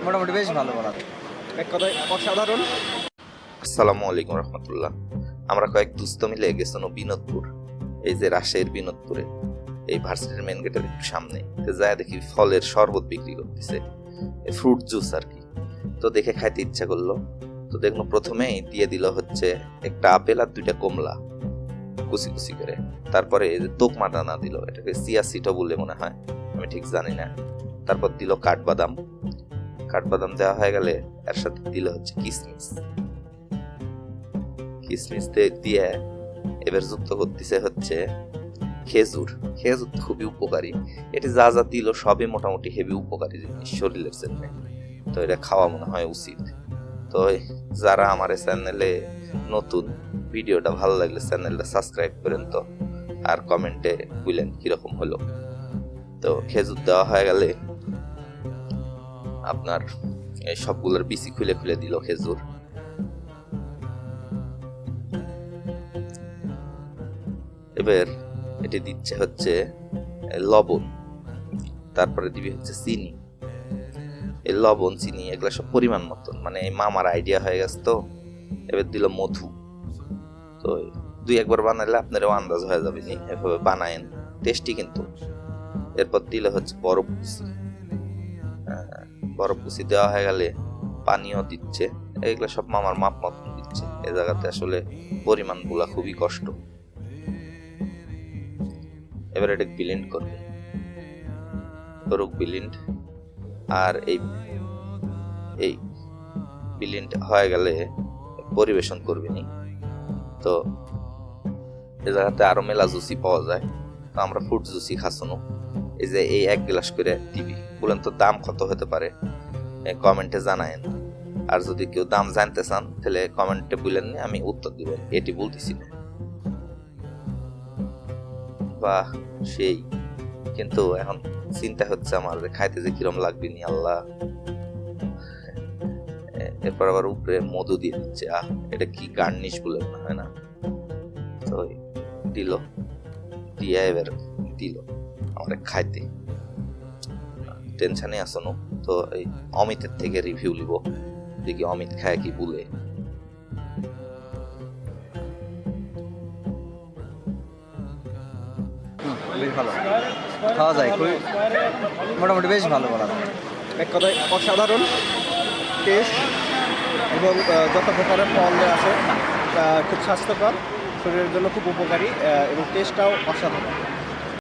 মোটামুটি বেশ ভালো বলা যায়। এক কথায় অসাধারণ। আসসালামু আলাইকুম রহমতুল্লাহ। আমরা কয়েক দুস্থ মিলে গেছিলাম বিনোদপুর, এই যে রাজশাহীর বিনোদপুরে, এই ভার্সিটির মেন গেটের একটু সামনে। তো যায় দেখি ফলের শরবত বিক্রি করতেছে, ফ্রুট জুস আর কি। তো দেখে খাইতে ইচ্ছা করলো। তো দেখলো প্রথমেই দিয়ে দিল হচ্ছে একটা আপেল আর দুইটা কমলা কুচি কুচি করে। তারপরে এই যে তোকমা দানা দিল, এটাকে চিয়া সিডও বলে মনে হয়, আমি ঠিক জানি না। তারপর দিল কাঠবাদাম। কাঠবাদাম দেওয়া হয়ে গেলে এর সাথে দিল হচ্ছে কিশমিশ। কিশমিশ দিয়ে এবার যুক্ত করতেছে হচ্ছে খেজুর। খেজুর খুবই উপকারী, এটি যা যা দিল সবই মোটামুটি হেভি উপকারী জিনিস শরীরের জন্য। তো এটা খাওয়া মনে হয় উচিত। তো যারা আমার চ্যানেলে নতুন, ভিডিওটা ভালো লাগলে চ্যানেলটা সাবস্ক্রাইব করেন তো, আর কমেন্টে বললেন কিরকম হলো। তো খেজুর দেওয়া হয়ে গেলে আপনার এই সবগুলোর বিচি খুলে খুলে দিল খেজুর। এবার এটি দিচ্ছে হচ্ছে লবণ, তারপরে দিবি হচ্ছে চিনি। এই লবণ চিনি এগুলো সব পরিমাণ মতন, মানে এই মামার আইডিয়া হয়ে গেছে। তো এবার দিল মধু। তো দুই একবার বানাইলে আপনারও আন্দাজ হয়ে যাবে, নি এভাবে বানায়েন, টেস্টি কিন্তু। এরপর দিলে হচ্ছে বরফ কুচি। বরফ কুচি দেওয়া হয়ে গেলে পানিও দিচ্ছে। এগুলো সব মামার মাপ মতন দিচ্ছে। এই জায়গাতে আসলে পরিমাণ গুলা খুবই কষ্ট। এবার এটা ব্লেন্ড করবে, ব্লেন্ড। আর এই ব্লেন্ড হয়ে গেলে পরিবেশন করবে নি। তো এই জায়গাতে আরো মেলা জুসি পাওয়া যায়। তো আমরা ফ্রুট জুসি খাসনো। এই যে এই 1 গ্লাস করে দিবি। বলেন তো দাম কত হতে পারে, কমেন্টে জানায়েন। আর যদি কেউ দাম জানতে চান তাহলে কমেন্টে বলেন, আমি উত্তর দিব, এটি বলতেছি না। বাহ সেই। কিন্তু এখন চিন্তা হচ্ছে আমার যে খাইতে যে কিরম লাগবে নি আল্লাহ। এরপর আবার উপরে মধু দিয়ে দিচ্ছে। এটা কি গার্নিশ বলে মনে হয় না। তো দিল, দিয়ে এবার দিল আমার খাইতে। টেনশনে আসনো। তো এই অমিতের থেকে রিভিউ নিব, দেখি অমিত খায় কি বলে। বেশ ভালো খাওয়া যায়, খুবই মোটামুটি বেশ ভালো বলা যায়। এক কথায় অসাধারণ টেস্ট এবং যত প্রকারের ফল আছে খুব স্বাস্থ্যকর, শরীরের জন্য খুব উপকারী এবং টেস্টটাও অসাধারণ।